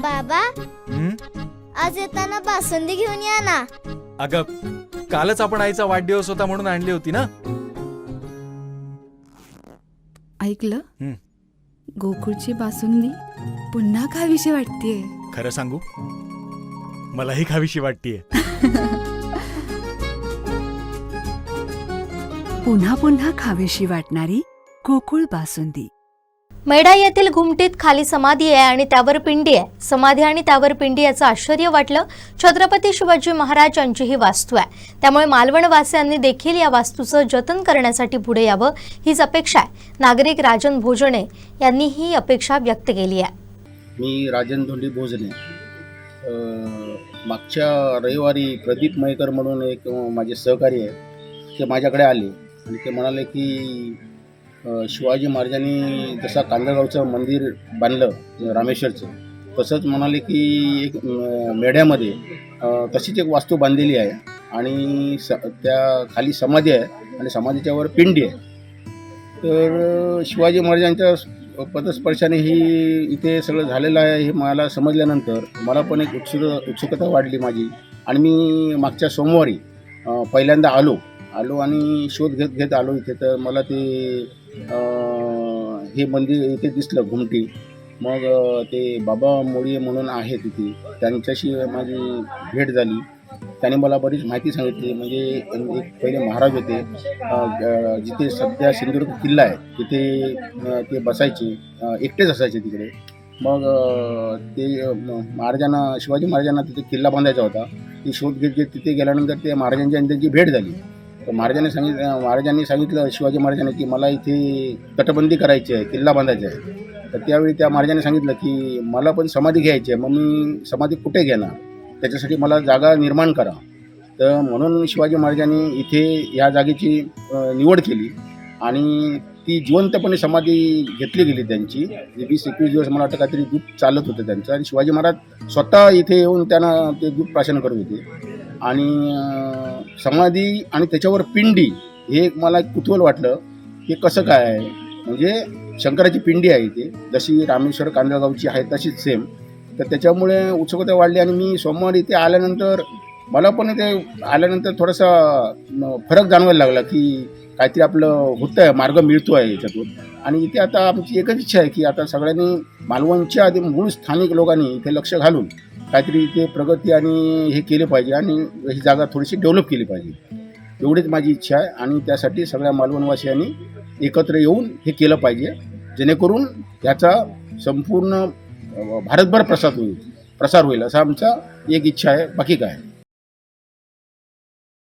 बाबा, आज येताना बासुंदी घेऊन या ना. अगं, कालच आपण आईचा वाढदिवस होता म्हणून आणली होती ना. ऐकलं, गोकुळची बासुंदी पुन्हा खावीशी वाटतेय. खरं सांगू, मलाही खावीशी वाटतेय. पुन्हा पुन्हा खावीशी वाटणारी गोकुळ बासुंदी. मेढा येथील घुमटीत खाली समाधी आहे आणि त्यावर पिंडी आहे. समाधी आणि त्यावर पिंडी याचं आश्चर्य वाटलं. छत्रपती शिवाजी महाराज यांची ही वास्तू आहे, त्यामुळे मालवणवासियांनी देखील या वास्तूचं जतन करण्यासाठी पुढे यावं हीच अपेक्षा आहे. नागरिक राजन भोजने यांनी ही अपेक्षा व्यक्त केली आहे. मी राजन धोंडी भोजने. मागच्या रविवारी प्रदीप मयेकर म्हणून एक माझे सहकारी आहे, ते माझ्याकडे आले आणि ते म्हणाले की शिवाजी महाराजांनी जसा कांदळगावचं मंदिर बांधलं रामेश्वरचं, तसंच म्हणाले की एक मेढ्यामध्ये तशीच एक वास्तू बांधलेली आहे आणि त्या खाली समाधी आहे आणि समाधीच्यावर पिंडी आहे. तर शिवाजी महाराजांच्या पदस्पर्शाने ही इथे सगळं झालेलं आहे हे मला समजल्यानंतर मला पण एक उत्सुकता वाढली माझी. आणि मी मागच्या सोमवारी पहिल्यांदा आलो आणि शोध घेत आलो इथे. तर मला ते हे मंदिर इथे दिसलं घुमटी. मग ते बाबा मोळी म्हणून आहे तिथे, त्यांच्याशी माझी भेट झाली. त्याने मला बरीच माहिती सांगितली. म्हणजे एक पहिले महाराज होते, जिथे सध्या सिंधुदुर्ग किल्ला आहे तिथे ते बसायचे, एकटेच असायचे तिकडे. मग ते महाराजांना, शिवाजी महाराजांना तिथे किल्ला बांधायचा होता. ती शोध घेत तिथे गेल्यानंतर ते महाराजांची आणि त्यांची भेट झाली. तर महाराजांनी सांगितलं शिवाजी महाराजांनी की मला इथे तटबंदी करायची आहे, किल्ला बांधायचा आहे. तर त्यावेळी त्या महाराजांनी सांगितलं की मला पण समाधी घ्यायची आहे, मग मी समाधी कुठे घेणार, त्याच्यासाठी मला जागा निर्माण करा. तर म्हणून शिवाजी महाराजांनी इथे या जागेची निवड केली आणि ती जिवंतपणे समाधी घेतली गेली त्यांची. 20-21 दिवस मला वाटतं काहीतरी दूध चालत होतं त्यांचं आणि शिवाजी महाराज स्वतः इथे येऊन त्यांना ते दूध प्राशन करत होते. आणि समाधी आणि त्याच्यावर पिंडी हे एक मला कुतूहल वाटलं की कसं काय आहे. म्हणजे शंकराची पिंडी आहे इथे, जशी रामेश्वर कांदळगावची आहे तशीच सेम. तर त्याच्यामुळे उत्सुकता वाढली आणि मी सोमवारी इथे आल्यानंतर मला पण इथे आल्यानंतर थोडासा फरक जाणवायला लागला की काहीतरी आपलं होतं आहे, मार्ग मिळतो आहे याच्यातून. आणि इथे आता आमची एकच इच्छा आहे की आता सगळ्यांनी मालवणच्या आधी मूळ स्थानिक लोकांनी इथे लक्ष घालून काहीतरी इथे प्रगती आणि हे केले पाहिजे आणि ही जागा थोडीशी डेव्हलप केली पाहिजे, एवढीच माझी इच्छा आहे. आणि त्यासाठी सगळ्या मालवणवासियांनी एकत्र येऊन हे केलं पाहिजे, जेणेकरून याचा संपूर्ण भारतभर प्रसार होईल असं आमचा एक इच्छा आहे. बाकी काय.